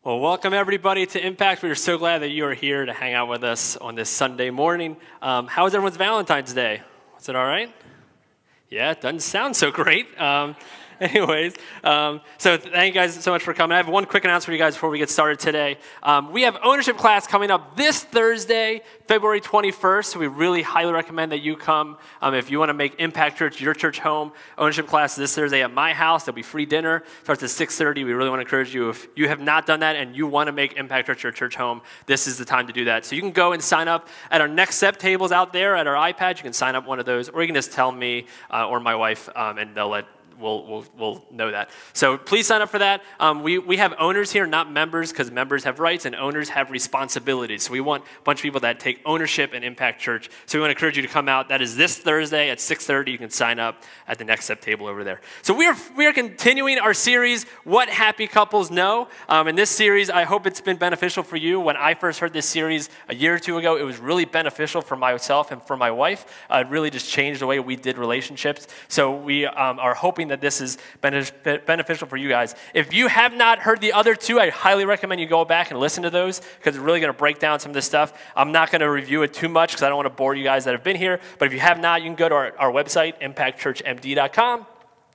Well, welcome everybody to Impact. We are so glad that you are here to hang out with us on this Sunday morning. How was everyone's Valentine's Day? Was it all right? Yeah, it doesn't sound so great. So thank you guys so much for coming. I have one quick announcement for you guys before we get started today. We have ownership class coming up this Thursday, February 21st. So we really highly recommend that you come. If you want to make Impact Church your church home, ownership class this Thursday at my house. There'll be free dinner. Starts at 6:30. We really want to encourage you. If you have not done that and you want to make Impact Church your church home, this is the time to do that. So you can go and sign up at our Next Step tables out there at our iPad. You can sign up one of those, or you can just tell me or my wife, and we'll know that. So please sign up for that. We have owners here, not members, because members have rights and owners have responsibilities. So we want a bunch of people that take ownership in Impact Church. So we want to encourage you to come out. That is this Thursday at 6:30. You can sign up at the Next Step table over there. So we are continuing our series, What Happy Couples Know. In this series, I hope it's been beneficial for you. When I first heard this series a year or two ago, it was really beneficial for myself and for my wife. It really just changed the way we did relationships. So we are hoping that this is beneficial for you guys. If you have not heard the other two, I highly recommend you go back and listen to those because it's really going to break down some of this stuff. I'm not going to review it too much because I don't want to bore you guys that have been here. But if you have not, you can go to our website, impactchurchmd.com.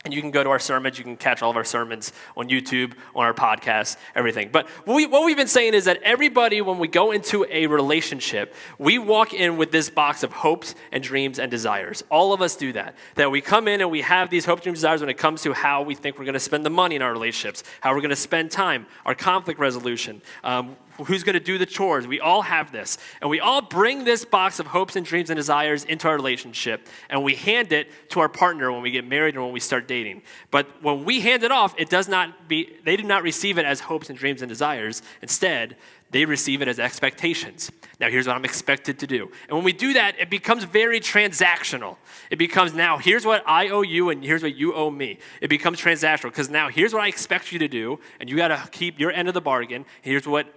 And you can go to our sermons. You can catch all of our sermons on YouTube, on our podcast, everything. But what we've been saying is that everybody, when we go into a relationship, we walk in with this box of hopes and dreams and desires. All of us do that. That we come in and we have these hopes and desires when it comes to how we think we're going to spend the money in our relationships, how we're going to spend time, our conflict resolution, who's going to do the chores. We all have this. And we all bring this box of hopes and dreams and desires into our relationship, and we hand it to our partner when we get married or when we start dating. But when we hand it off, they do not receive it as hopes and dreams and desires. Instead, they receive it as expectations. Now, here's what I'm expected to do. And when we do that, it becomes very transactional. It becomes, now, here's what I owe you and here's what you owe me. It becomes transactional because now here's what I expect you to do, and you got to keep your end of the bargain. Here's what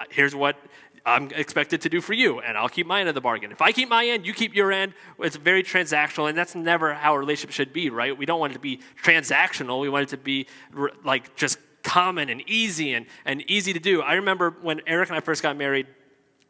I'm expected to do for you, and I'll keep my end of the bargain. If I keep my end, you keep your end. It's very transactional, and that's never how a relationship should be, right? We don't want it to be transactional. We want it to be like just common and easy and easy to do. I remember when Eric and I first got married,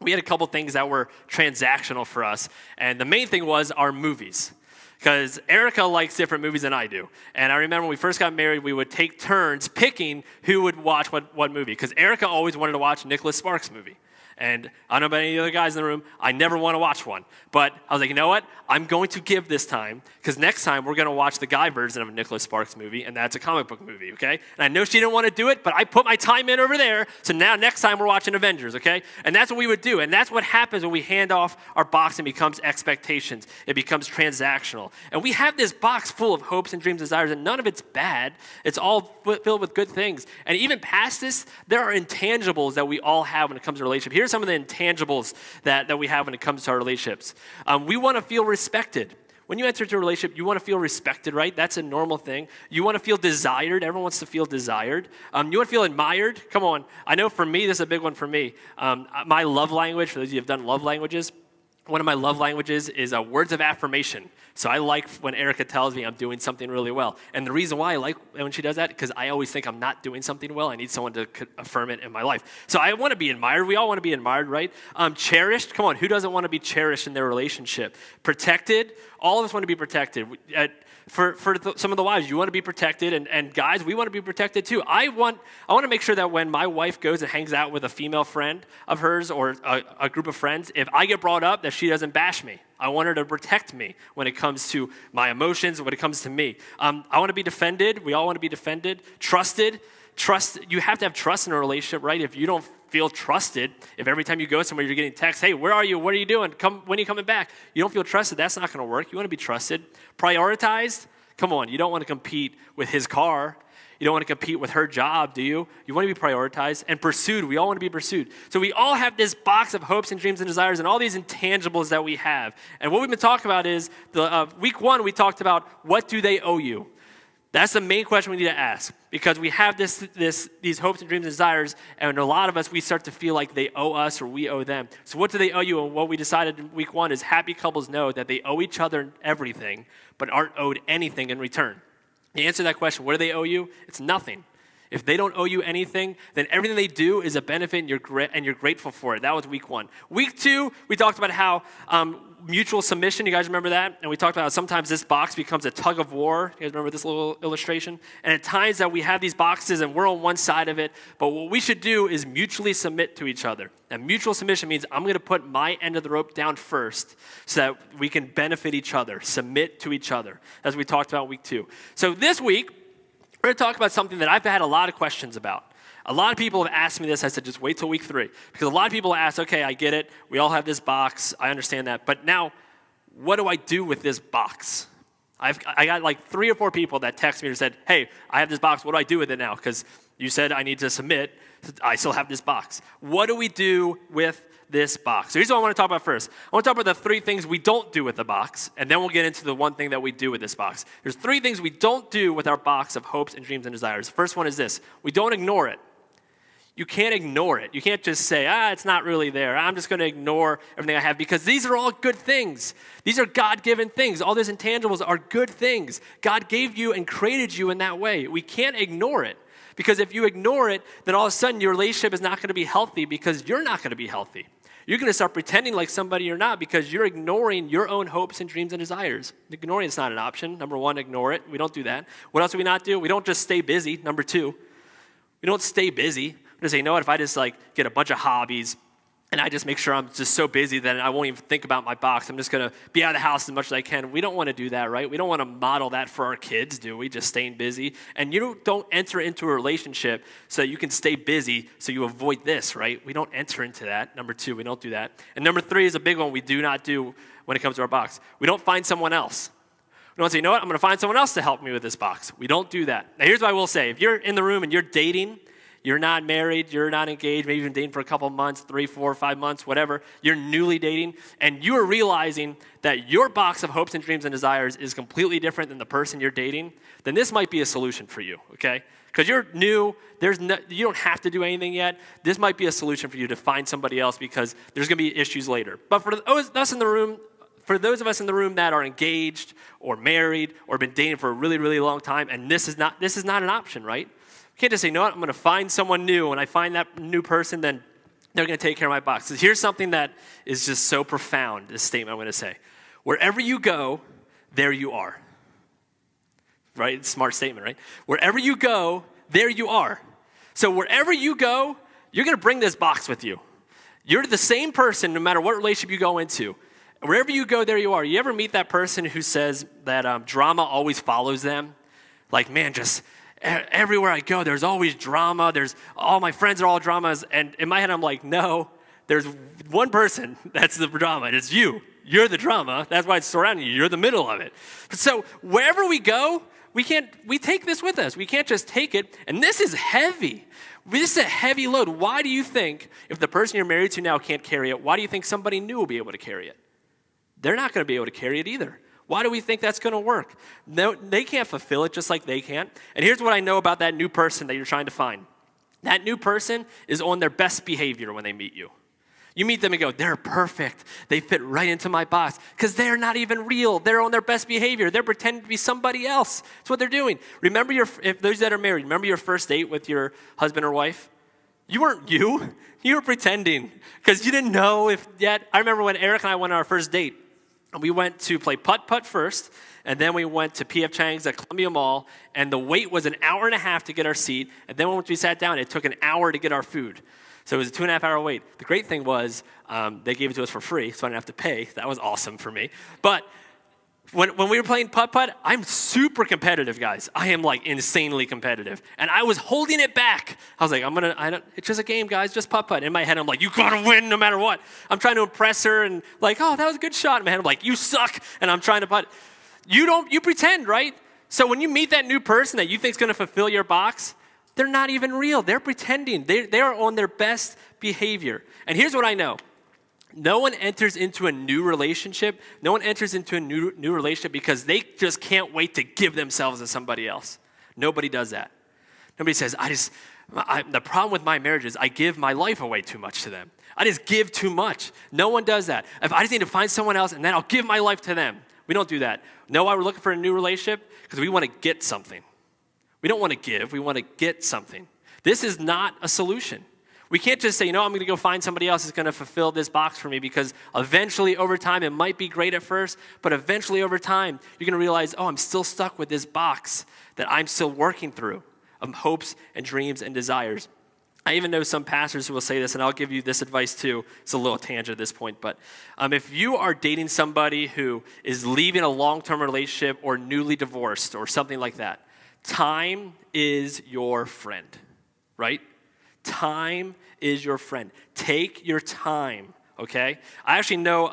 we had a couple things that were transactional for us. And the main thing was our movies. Because Erica likes different movies than I do. And I remember when we first got married, we would take turns picking who would watch what movie. Because Erica always wanted to watch Nicholas Sparks' movie. And I don't know about any other guys in the room, I never want to watch one. But I was like, you know what? I'm going to give this time, because next time we're going to watch the guy version of a Nicholas Sparks movie, and that's a comic book movie, okay? And I know she didn't want to do it, but I put my time in over there, so now next time we're watching Avengers, okay? And that's what we would do, and that's what happens when we hand off our box and becomes expectations. It becomes transactional. And we have this box full of hopes and dreams and desires, and none of it's bad. It's all filled with good things. And even past this, there are intangibles that we all have when it comes to relationships. Here's some of the intangibles that we have when it comes to our relationships. We want to feel respected. When you enter into a relationship, you want to feel respected, right? That's a normal thing. You want to feel desired. Everyone wants to feel desired. You want to feel admired. Come on. I know for me, this is a big one for me. My love language, for those of you who have done love languages, one of my love languages is words of affirmation. So I like when Erica tells me I'm doing something really well. And the reason why I like when she does that, because I always think I'm not doing something well. I need someone to affirm it in my life. So I want to be admired. We all want to be admired, right? Cherished. Come on, who doesn't want to be cherished in their relationship? Protected. All of us want to be protected. For some of the wives, you want to be protected, and guys, we want to be protected too. I want to make sure that when my wife goes and hangs out with a female friend of hers or a group of friends, if I get brought up, that she doesn't bash me. I want her to protect me when it comes to my emotions, when it comes to me. I want to be defended. We all want to be defended. Trusted. You have to have trust in a relationship, right? If you don't feel trusted, if every time you go somewhere you're getting texts, hey, where are you? What are you doing? When are you coming back? You don't feel trusted. That's not going to work. You want to be trusted. Prioritized. Come on, you don't want to compete with his car. You don't want to compete with her job, do you? You want to be prioritized. And pursued. We all want to be pursued. So we all have this box of hopes and dreams and desires and all these intangibles that we have. And what we've been talking about is, week one, we talked about what do they owe you? That's the main question we need to ask, because we have these hopes and dreams and desires, and a lot of us, we start to feel like they owe us or we owe them. So what do they owe you? And what we decided in week one is happy couples know that they owe each other everything, but aren't owed anything in return. The answer to that question, what do they owe you? It's nothing. If they don't owe you anything, then everything they do is a benefit and you're grateful for it. That was week 1. Week 2, we talked about how mutual submission, you guys remember that? And we talked about how sometimes this box becomes a tug of war. You guys remember this little illustration? And at times that we have these boxes and we're on one side of it, but what we should do is mutually submit to each other. And mutual submission means I'm going to put my end of the rope down first so that we can benefit each other, submit to each other, as we talked about week 2. So this week, we're going to talk about something that I've had a lot of questions about. A lot of people have asked me this. I said, just wait till week 3. Because a lot of people ask, okay, I get it. We all have this box. I understand that. But now, what do I do with this box? I got like 3 or 4 people that text me and said, hey, I have this box. What do I do with it now? Because you said I need to submit. I still have this box. What do we do with this box? So here's what I want to talk about first. I want to talk about the 3 things we don't do with the box, and then we'll get into the one thing that we do with this box. There's 3 things we don't do with our box of hopes and dreams and desires. The first one is this. We don't ignore it. You can't ignore it. You can't just say, it's not really there. I'm just going to ignore everything I have because these are all good things. These are God-given things. All these intangibles are good things. God gave you and created you in that way. We can't ignore it because if you ignore it, then all of a sudden your relationship is not going to be healthy because you're not going to be healthy. You're going to start pretending like somebody you're not because you're ignoring your own hopes and dreams and desires. Ignoring is not an option. Number 1, ignore it. We don't do that. What else do we not do? We don't just stay busy. Number 2, we don't stay busy. We just say, you know what, if I just get a bunch of hobbies and I just make sure I'm just so busy that I won't even think about my box. I'm just going to be out of the house as much as I can. We don't want to do that, right? We don't want to model that for our kids, do we? Just staying busy. And you don't enter into a relationship so you can stay busy so you avoid this, right? We don't enter into that. Number 2, we don't do that. And number 3 is a big one we do not do when it comes to our box. We don't find someone else. We don't say, you know what, I'm going to find someone else to help me with this box. We don't do that. Now, here's what I will say. If you're in the room and you're dating, you're not married, you're not engaged, maybe you've been dating for a couple months, 3, 4, 5 months, whatever. You're newly dating, and you are realizing that your box of hopes and dreams and desires is completely different than the person you're dating, then this might be a solution for you, okay? Because you're new, you don't have to do anything yet. This might be a solution for you to find somebody else because there's going to be issues later. But for us in the room, for those of us in the room that are engaged or married or been dating for a really, really long time, and this is not an option, right? You can't just say, no, I'm going to find someone new. When I find that new person, then they're going to take care of my box. So here's something that is just so profound, this statement I'm going to say. Wherever you go, there you are. Right? Smart statement, right? Wherever you go, there you are. So wherever you go, you're going to bring this box with you. You're the same person no matter what relationship you go into. Wherever you go, there you are. You ever meet that person who says that drama always follows them? Like, man, just everywhere I go, there's always drama. All my friends are all dramas. And in my head, I'm like, no, there's one person that's the drama, and it's you. You're the drama. That's why it's surrounding you. You're the middle of it. So wherever we go, we take this with us. We can't just take it. And this is heavy. This is a heavy load. Why do you think if the person you're married to now can't carry it, why do you think somebody new will be able to carry it? They're not going to be able to carry it either. Why do we think that's going to work? No, they can't fulfill it just like they can't. And here's what I know about that new person that you're trying to find. That new person is on their best behavior when they meet you. You meet them and go, they're perfect. They fit right into my box because they're not even real. They're on their best behavior. They're pretending to be somebody else. That's what they're doing. Remember if those that are married, remember your first date with your husband or wife? You weren't you. You were pretending because you didn't know if yet. I remember when Eric and I went on our first date. We went to play putt-putt first, and then we went to P.F. Chang's at Columbia Mall, and the wait was an hour and a half to get our seat, and then once we sat down, it took an hour to get our food. So it was a 2.5-hour wait. The great thing was they gave it to us for free, so I didn't have to pay. That was awesome for me. But when we were playing putt-putt, I'm super competitive, guys. I am like insanely competitive. And I was holding it back. I was like, it's just a game, guys, just putt-putt. In my head, I'm like, you gotta win no matter what. I'm trying to impress her and like, oh, that was a good shot. In my head, I'm like, you suck. And I'm trying to putt. You pretend, right? So when you meet that new person that you think is gonna fulfill your box, they're not even real. They're pretending. They are on their best behavior. And here's what I know. No one enters into a new relationship. No one enters into a new relationship because they just can't wait to give themselves to somebody else. Nobody does that. Nobody says, the problem with my marriage is I give my life away too much to them. I just give too much. No one does that. If I just need to find someone else and then I'll give my life to them. We don't do that. Know why we're looking for a new relationship? Because we want to get something. We don't want to give. We want to get something. This is not a solution. We can't just say, I'm going to go find somebody else who's going to fulfill this box for me, because eventually over time, it might be great at first, but eventually over time, you're going to realize, I'm still stuck with this box that I'm still working through of hopes and dreams and desires. I even know some pastors who will say this, and I'll give you this advice too. It's a little tangent at this point, but if you are dating somebody who is leaving a long-term relationship or newly divorced or something like that, time is your friend, right? Time is your friend. Take your time, okay? I actually know,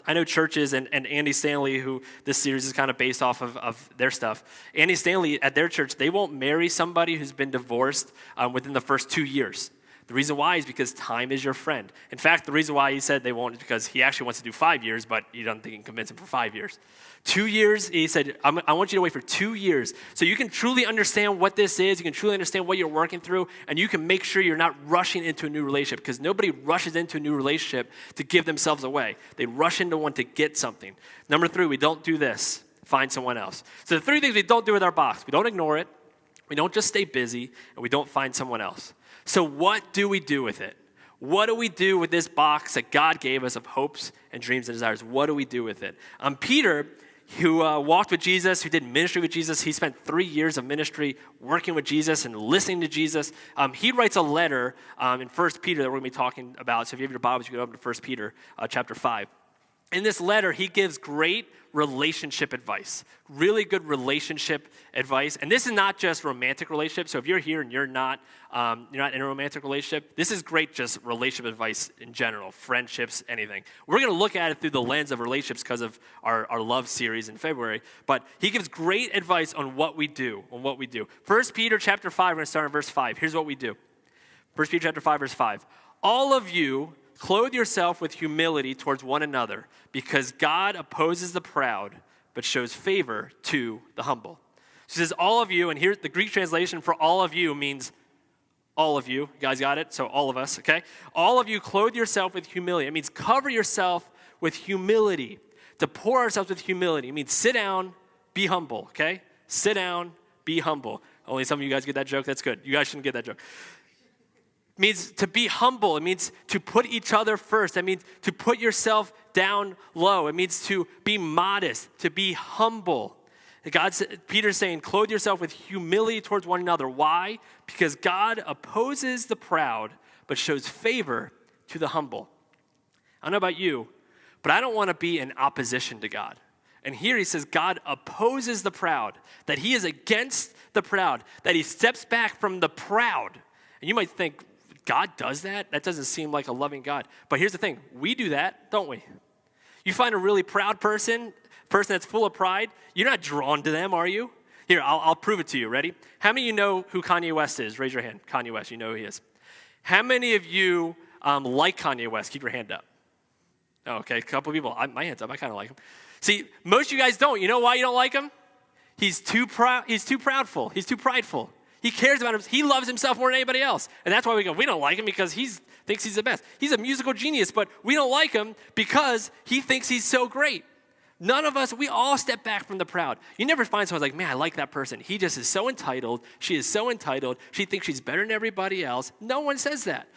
I know churches, and Andy Stanley, who this series is kind of based off of their stuff. Andy Stanley, at their church, they won't marry somebody who's been divorced within the first 2 years. The reason why is because time is your friend. In fact, the reason why he said they won't is because he actually wants to do 5 years, but you don't think he can convince him for 5 years. 2 years, he said, I want you to wait for 2 years so you can truly understand what this is, you can truly understand what you're working through, and you can make sure you're not rushing into a new relationship, because nobody rushes into a new relationship to give themselves away. They rush into one to get something. Number 3, we don't do this. Find someone else. So the 3 things we don't do with our box: we don't ignore it, we don't just stay busy, and we don't find someone else. So what do we do with it? What do we do with this box that God gave us of hopes and dreams and desires? What do we do with it? Peter, who walked with Jesus, who did ministry with Jesus, he spent 3 years of ministry working with Jesus and listening to Jesus. He writes a letter in 1 Peter that we're going to be talking about. So if you have your Bibles, you can open to 1 Peter chapter 5. In this letter, he gives great relationship advice, really good relationship advice. And this is not just romantic relationships. So if you're here and you're not in a romantic relationship, this is great just relationship advice in general, friendships, anything. We're going to look at it through the lens of relationships because of our love series in February. But he gives great advice on what we do, 1 Peter chapter 5, we're going to start in verse 5. Here's what we do. 1 Peter chapter 5, verse 5. All of you clothe yourself with humility towards one another, because God opposes the proud, but shows favor to the humble. So he says, all of you, and here the Greek translation for all of you means all of you. You guys got it? So all of us, okay? All of you clothe yourself with humility. It means cover yourself with humility. To pour ourselves with humility. It means sit down, be humble, okay? Sit down, be humble. Only some of you guys get that joke? That's good. You guys shouldn't get that joke. Means to be humble. It means to put each other first. It means to put yourself down low. It means to be modest, to be humble. Peter's saying, clothe yourself with humility towards one another. Why? Because God opposes the proud, but shows favor to the humble. I don't know about you, but I don't want to be in opposition to God. And here he says God opposes the proud, that he is against the proud, that he steps back from the proud. And you might think, God does that? That doesn't seem like a loving God. But here's the thing. We do that, don't we? You find a really proud person that's full of pride, you're not drawn to them, are you? Here, I'll prove it to you. Ready? How many of you know who Kanye West is? Raise your hand. Kanye West, you know who he is. How many of you like Kanye West? Keep your hand up. Oh, okay, a couple of people. My hand's up. I kind of like him. See, most of you guys don't. You know why you don't like him? He's too proud. He's too proudful. He's too prideful. He cares about him. He loves himself more than anybody else. And that's why we don't like him, because he thinks he's the best. He's a musical genius, but we don't like him because he thinks he's so great. None of us, we all step back from the proud. You never find someone like, man, I like that person. He just is so entitled. She is so entitled. She thinks she's better than everybody else. No one says that.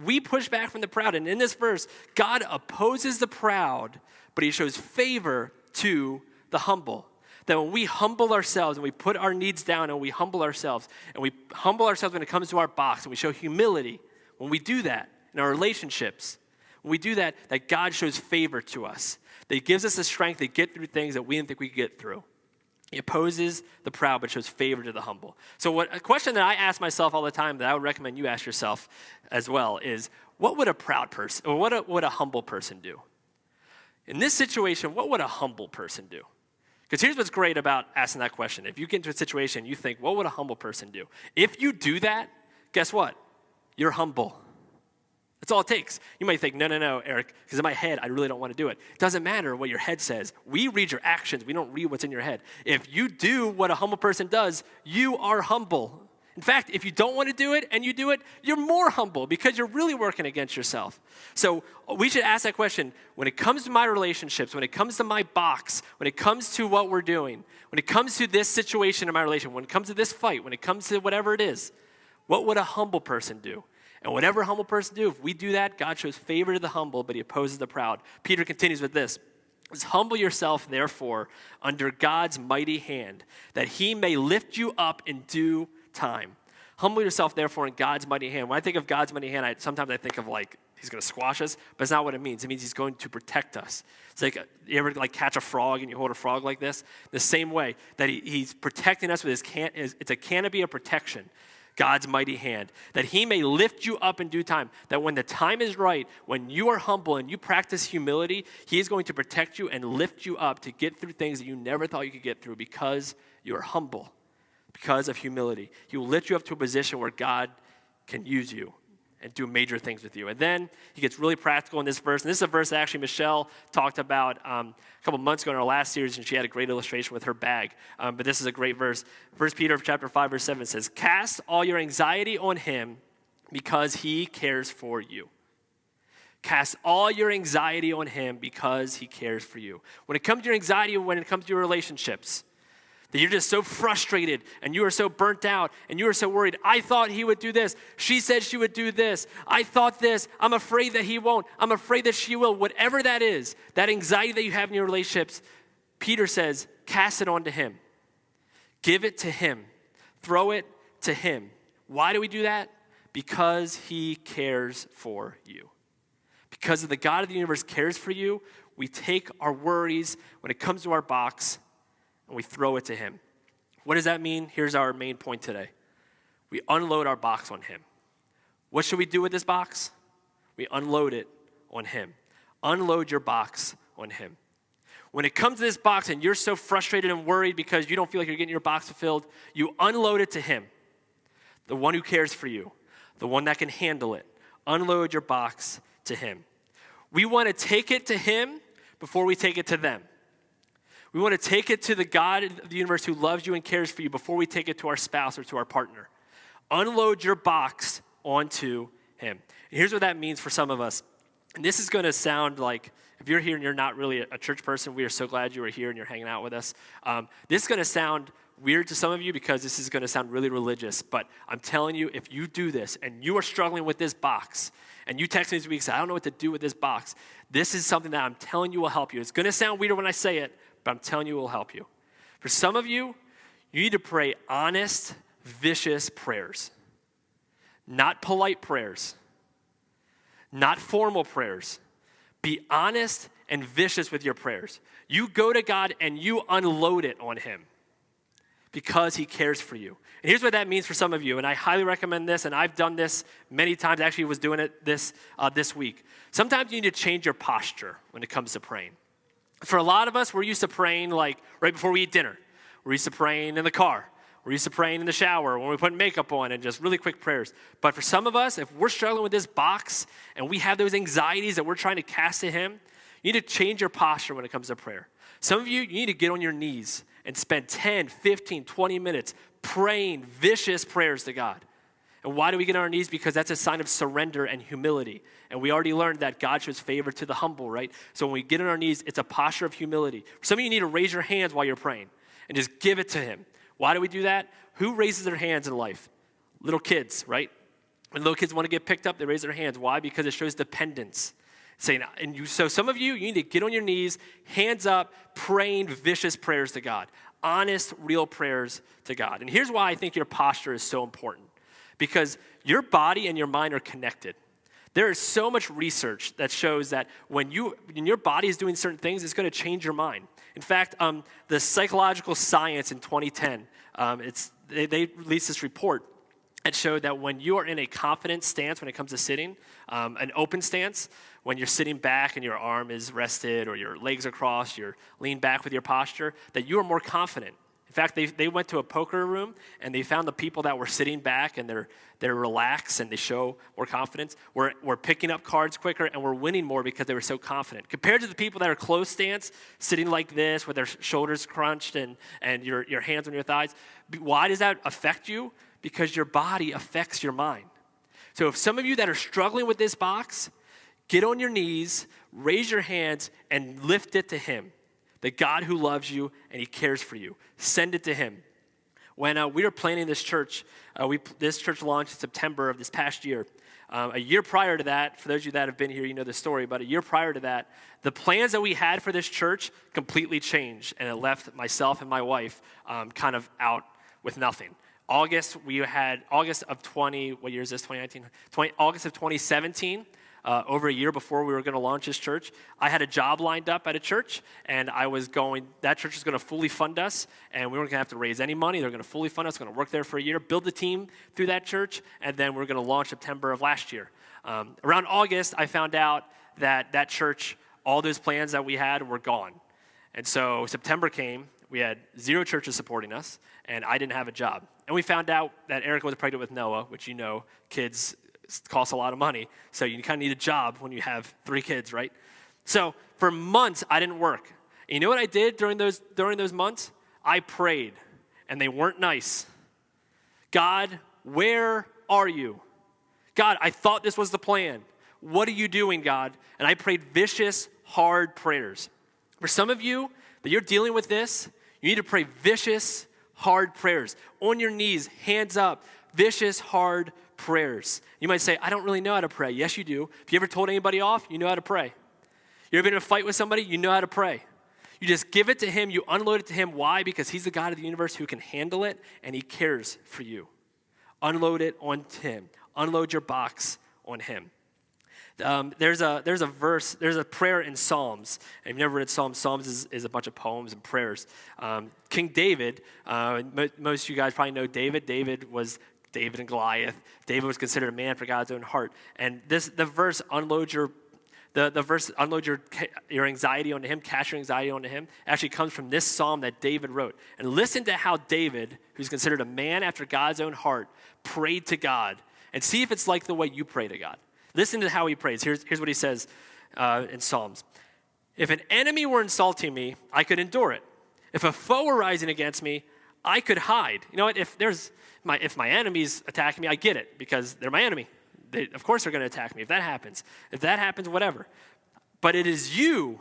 We push back from the proud. And in this verse, God opposes the proud, but he shows favor to the humble. That when we humble ourselves and we put our needs down and we humble ourselves when it comes to our box and we show humility, when we do that in our relationships, when we do that, that God shows favor to us. That he gives us the strength to get through things that we didn't think we could get through. He opposes the proud but shows favor to the humble. So a question that I ask myself all the time that I would recommend you ask yourself as well is, what would a proud person or what would a humble person do? In this situation, what would a humble person do? Because here's what's great about asking that question. If you get into a situation, you think, what would a humble person do? If you do that, guess what? You're humble. That's all it takes. You might think, no, Eric, because in my head, I really don't want to do it. It doesn't matter what your head says. We read your actions. We don't read what's in your head. If you do what a humble person does, you are humble. In fact, if you don't want to do it and you do it, you're more humble because you're really working against yourself. So we should ask that question. When it comes to my relationships, when it comes to my box, when it comes to what we're doing, when it comes to this situation in my relationship, when it comes to this fight, when it comes to whatever it is, What would a humble person do? And whatever a humble person do, if we do that, God shows favor to the humble, but he opposes the proud. Peter continues with this. Humble yourself, therefore, under God's mighty hand, that he may lift you up in due time. Humble yourself, therefore, in God's mighty hand. When I think of God's mighty hand, sometimes I think of like he's going to squash us, but it's not what it means. It means he's going to protect us. It's like, you ever like catch a frog and you hold a frog like this? The same way that he's protecting us with it's a canopy of protection. God's mighty hand, that he may lift you up in due time, that when the time is right, when you are humble and you practice humility, he is going to protect you and lift you up to get through things that you never thought you could get through because you are humble, because of humility. He will lift you up to a position where God can use you and do major things with you. And then he gets really practical in this verse. And this is a verse that actually Michelle talked about a couple months ago in our last series, and she had a great illustration with her bag. But this is a great verse. 1 Peter chapter 5, verse 7 says, cast all your anxiety on him because he cares for you. Cast all your anxiety on him because he cares for you. When it comes to your anxiety, when it comes to your relationships, that you're just so frustrated and you are so burnt out and you are so worried. I thought he would do this. She said she would do this. I thought this. I'm afraid that he won't. I'm afraid that she will. Whatever that is, that anxiety that you have in your relationships, Peter says, cast it onto him. Give it to him. Throw it to him. Why do we do that? Because he cares for you. Because the God of the universe cares for you, we take our worries when it comes to our box and we throw it to him. What does that mean? Here's our main point today. We unload our box on him. What should we do with this box? We unload it on him. Unload your box on him. When it comes to this box and you're so frustrated and worried because you don't feel like you're getting your box fulfilled, you unload it to him, the one who cares for you, the one that can handle it. Unload your box to him. We want to take it to him before we take it to them. We want to take it to the God of the universe who loves you and cares for you before we take it to our spouse or to our partner. Unload your box onto him. And here's what that means for some of us. And this is going to sound like, if you're here and you're not really a church person, we are so glad you are here and you're hanging out with us. This is going to sound weird to some of you because this is going to sound really religious. But I'm telling you, if you do this and you are struggling with this box, and you text me this week and say, I don't know what to do with this box, this is something that I'm telling you will help you. It's going to sound weird when I say it, but I'm telling you it will help you. For some of you, you need to pray honest, vicious prayers. Not polite prayers. Not formal prayers. Be honest and vicious with your prayers. You go to God and you unload it on him because he cares for you. And here's what that means for some of you, and I highly recommend this, and I've done this many times. Actually, was doing it this week. Sometimes you need to change your posture when it comes to praying. For a lot of us, we're used to praying like right before we eat dinner. We're used to praying in the car. We're used to praying in the shower when we put makeup on and just really quick prayers. But for some of us, if we're struggling with this box and we have those anxieties that we're trying to cast to him, you need to change your posture when it comes to prayer. Some of you need to get on your knees and spend 10, 15, 20 minutes praying vicious prayers to God. And why do we get on our knees? Because that's a sign of surrender and humility. And we already learned that God shows favor to the humble, right? So when we get on our knees, it's a posture of humility. Some of you need to raise your hands while you're praying and just give it to him. Why do we do that? Who raises their hands in life? Little kids, right? When little kids want to get picked up, they raise their hands. Why? Because it shows dependence. So some of you need to get on your knees, hands up, praying vicious prayers to God. Honest, real prayers to God. And here's why I think your posture is so important. Because your body and your mind are connected. There is so much research that shows that when your body is doing certain things, it's going to change your mind. In fact, the Psychological Science in 2010, they released this report that showed that when you are in a confident stance when it comes to sitting, an open stance, when you're sitting back and your arm is rested or your legs are crossed, you're leaned back with your posture, that you are more confident. In fact, they went to a poker room and they found the people that were sitting back and they're relaxed and they show more confidence. We're picking up cards quicker and we're winning more because they were so confident. Compared to the people that are close stance, sitting like this with their shoulders crunched and your hands on your thighs. Why does that affect you? Because your body affects your mind. So if some of you that are struggling with this box, get on your knees, raise your hands, and lift it to him. The God who loves you and he cares for you. Send it to him. When we were planning this church, this church launched in September of this past year. A year prior to that, for those of you that have been here, you know the story, but a year prior to that, the plans that we had for this church completely changed, and it left myself and my wife kind of out with nothing. August of 2017, over a year before we were going to launch this church, I had a job lined up at a church, and that church was going to fully fund us, and we weren't going to have to raise any money. They were going to fully fund us, going to work there for a year, build the team through that church, and then we were going to launch September of last year. Around August, I found out that church, all those plans that we had were gone. And so September came, we had 0 churches supporting us, and I didn't have a job. And we found out that Erica was pregnant with Noah, which you know, kids cost a lot of money, so you kind of need a job when you have 3 kids, right? So for months, I didn't work. And you know what I did during those months? I prayed, and they weren't nice. God, where are you? God, I thought this was the plan. What are you doing, God? And I prayed vicious, hard prayers. For some of you that you're dealing with this, you need to pray vicious, hard prayers. On your knees, hands up, vicious, hard prayers. You might say, I don't really know how to pray. Yes, you do. If you ever told anybody off, you know how to pray. You ever been in a fight with somebody, you know how to pray. You just give it to him, you unload it to him. Why? Because he's the God of the universe who can handle it, and he cares for you. Unload it on him. Unload your box on him. There's a prayer in Psalms. And if you've never read Psalms is a bunch of poems and prayers. King David, most of you guys probably know David. David was David and Goliath. David was considered a man for God's own heart. And the verse, unload your anxiety onto him, cast your anxiety onto him, actually comes from this psalm that David wrote. And listen to how David, who's considered a man after God's own heart, prayed to God. And see if it's like the way you pray to God. Listen to how he prays. Here's what he says in Psalms. If an enemy were insulting me, I could endure it. If a foe were rising against me, I could hide. You know what? If my enemy's attacking me, I get it because they're my enemy. Of course they're going to attack me if that happens. If that happens, whatever. But it is you,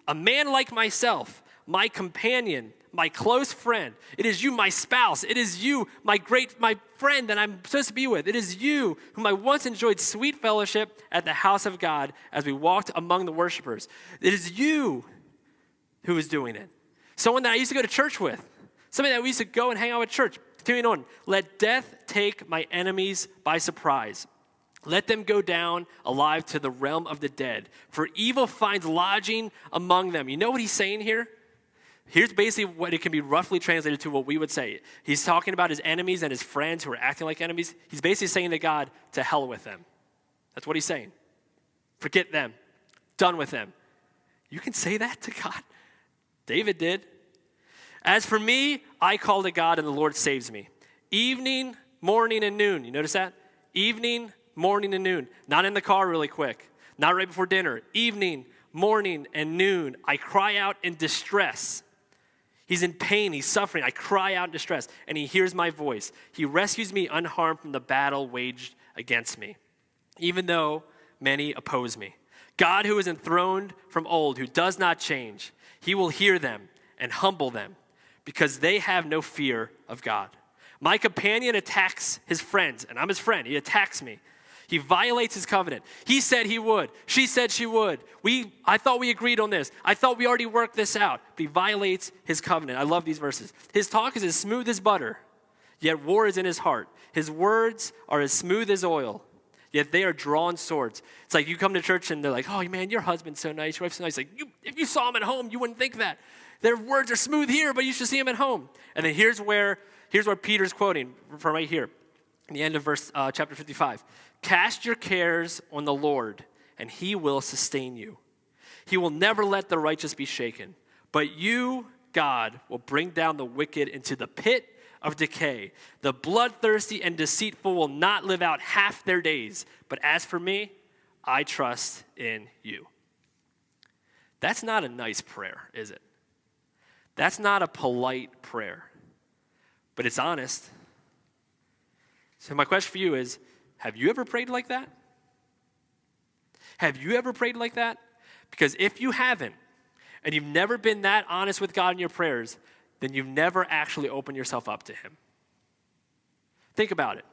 a man like myself, my companion, my close friend. It is you, my spouse. It is you, my friend that I'm supposed to be with. It is you whom I once enjoyed sweet fellowship at the house of God as we walked among the worshipers. It is you who is doing it. Someone that I used to go to church with. Somebody that we used to go and hang out at church. Continuing on. Let death take my enemies by surprise. Let them go down alive to the realm of the dead. For evil finds lodging among them. You know what he's saying here? Here's basically what it can be roughly translated to what we would say. He's talking about his enemies and his friends who are acting like enemies. He's basically saying to God, to hell with them. That's what he's saying. Forget them. Done with them. You can say that to God. David did. As for me, I call to God and the Lord saves me. Evening, morning, and noon. You notice that? Evening, morning, and noon. Not in the car really quick. Not right before dinner. Evening, morning, and noon. I cry out in distress. He's in pain, he's suffering. I cry out in distress, and he hears my voice. He rescues me unharmed from the battle waged against me, even though many oppose me. God, who is enthroned from old, who does not change, he will hear them and humble them because they have no fear of God. My companion attacks his friends, and I'm his friend. He attacks me. He violates his covenant. He said he would. She said she would. I thought we agreed on this. I thought we already worked this out. But he violates his covenant. I love these verses. His talk is as smooth as butter, yet war is in his heart. His words are as smooth as oil, yet they are drawn swords. It's like you come to church and they're like, oh, man, your husband's so nice. Your wife's so nice. Like, if you saw him at home, you wouldn't think that. Their words are smooth here, but you should see him at home. And then here's where Peter's quoting from right here, in the end of chapter 55. Cast your cares on the Lord, and he will sustain you. He will never let the righteous be shaken. But you, God, will bring down the wicked into the pit of decay. The bloodthirsty and deceitful will not live out half their days. But as for me, I trust in you. That's not a nice prayer, is it? That's not a polite prayer. But it's honest. So my question for you is, have you ever prayed like that? Have you ever prayed like that? Because if you haven't, and you've never been that honest with God in your prayers, then you've never actually opened yourself up to him. Think about it.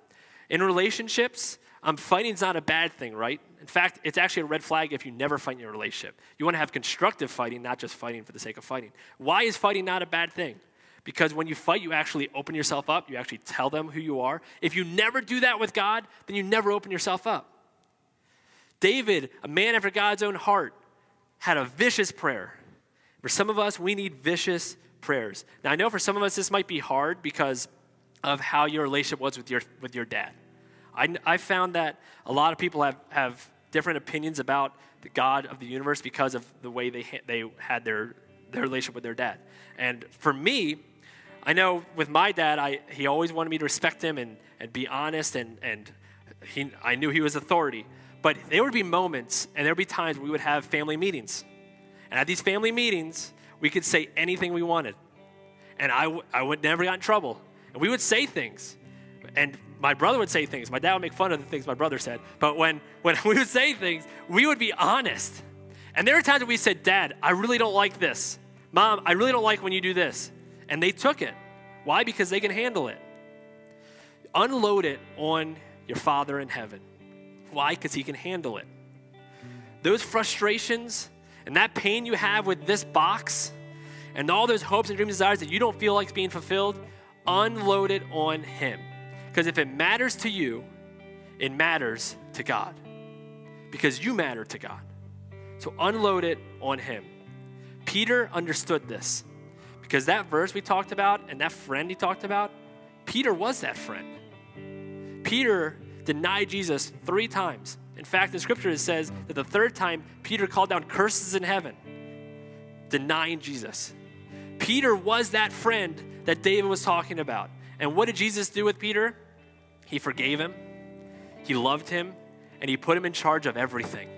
In relationships, fighting's not a bad thing, right? In fact, it's actually a red flag if you never fight in your relationship. You want to have constructive fighting, not just fighting for the sake of fighting. Why is fighting not a bad thing? Because when you fight, you actually open yourself up. You actually tell them who you are. If you never do that with God, then you never open yourself up. David, a man after God's own heart, had a vicious prayer. For some of us, we need vicious prayers. Now, I know for some of us, this might be hard because of how your relationship was with your dad. I found that a lot of people have different opinions about the God of the universe because of the way they had their relationship with their dad. And for me, I know with my dad, he always wanted me to respect him and be honest, and I knew he was authority. But there would be moments and there would be times we would have family meetings. And at these family meetings, we could say anything we wanted. And I would never get in trouble. And we would say things. And my brother would say things. My dad would make fun of the things my brother said. But when we would say things, we would be honest. And there were times when we said, Dad, I really don't like this. Mom, I really don't like when you do this. And they took it. Why? Because they can handle it. Unload it on your Father in heaven. Why? Because he can handle it. Those frustrations and that pain you have with this box and all those hopes and dreams and desires that you don't feel like being fulfilled, unload it on him. Because if it matters to you, it matters to God. Because you matter to God. So unload it on him. Peter understood this. Because that verse we talked about and that friend he talked about, Peter was that friend. Peter denied Jesus 3 times. In fact, in Scripture it says that the 3rd time, Peter called down curses in heaven, denying Jesus. Peter was that friend that David was talking about. And what did Jesus do with Peter? He forgave him, he loved him, and he put him in charge of everything.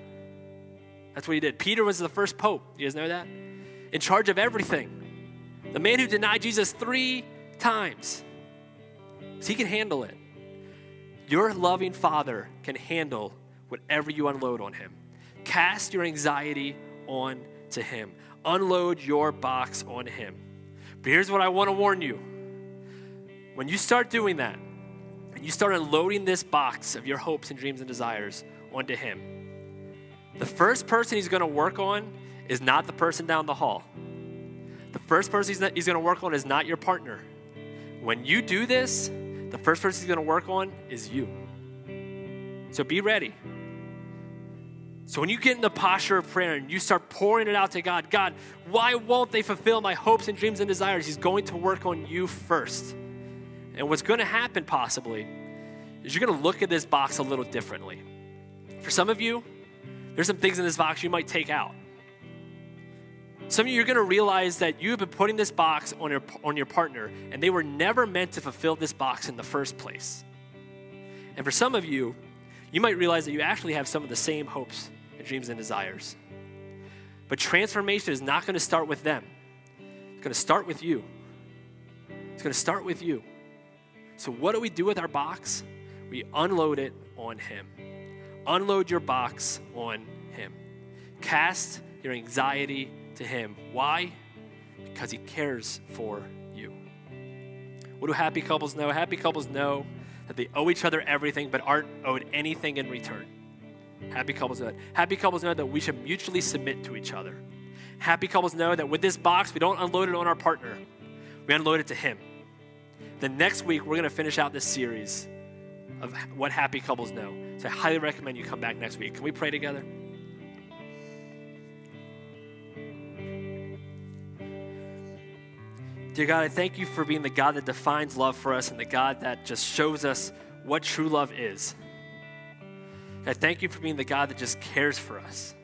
That's what he did. Peter was the first pope. You guys know that? In charge of everything. The man who denied Jesus 3 times. So he can handle it. Your loving Father can handle whatever you unload on him. Cast your anxiety on to him. Unload your box on him. But here's what I want to warn you. When you start doing that, and you start unloading this box of your hopes and dreams and desires onto him, the first person he's going to work on is not the person down the hall. The first person he's going to work on is not your partner. When you do this, the first person he's going to work on is you. So be ready. So when you get in the posture of prayer and you start pouring it out to God, God, why won't they fulfill my hopes and dreams and desires? He's going to work on you first. And what's going to happen possibly is you're going to look at this box a little differently. For some of you, there's some things in this box you might take out. Some of you are going to realize that you have been putting this box on your partner, and they were never meant to fulfill this box in the first place. And for some of you, you might realize that you actually have some of the same hopes and dreams and desires. But transformation is not going to start with them. It's going to start with you. It's going to start with you. So what do we do with our box? We unload it on him. Unload your box on him. Cast your anxiety to him. Why? Because he cares for you. What do happy couples know? Happy couples know that they owe each other everything but aren't owed anything in return. Happy couples know that. Happy couples know that we should mutually submit to each other. Happy couples know that with this box, we don't unload it on our partner. We unload it to him. Then next week, we're going to finish out this series of what happy couples know. So I highly recommend you come back next week. Can we pray together? Dear God, I thank you for being the God that defines love for us and the God that just shows us what true love is. I thank you for being the God that just cares for us.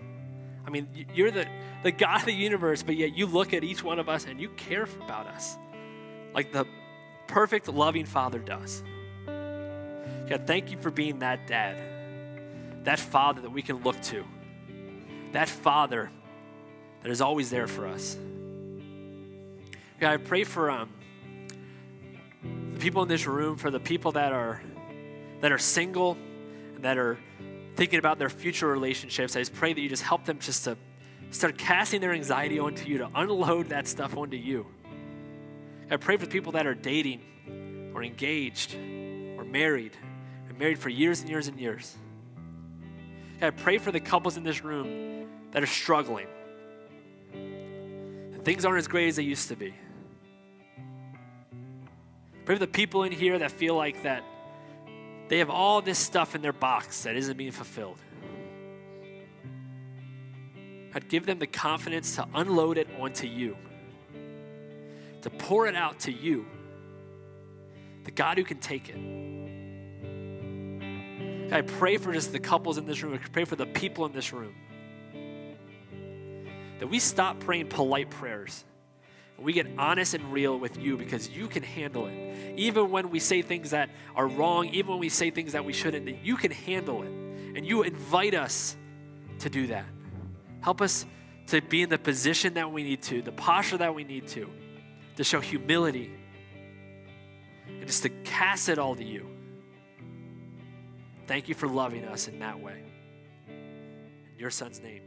I mean, you're the God of the universe, but yet you look at each one of us and you care about us like the perfect, loving Father does. God, thank you for being that dad, that Father that we can look to, that Father that is always there for us. God, I pray for the people in this room, for the people that are single, and that are thinking about their future relationships. I just pray that you just help them just to start casting their anxiety onto you, to unload that stuff onto you. I pray for the people that are dating or engaged or married, been married for years and years and years. God, I pray for the couples in this room that are struggling. And things aren't as great as they used to be. Pray for the people in here that feel like that they have all this stuff in their box that isn't being fulfilled. God, give them the confidence to unload it onto you, to pour it out to you, the God who can take it. God, I pray for just the couples in this room. I pray for the people in this room, that we stop praying polite prayers and we get honest and real with you, because you can handle it. Even when we say things that are wrong, even when we say things that we shouldn't, that you can handle it. And you invite us to do that. Help us to be in the position that we need to, the posture that we need to show humility, and just to cast it all to you. Thank you for loving us in that way. In your son's name.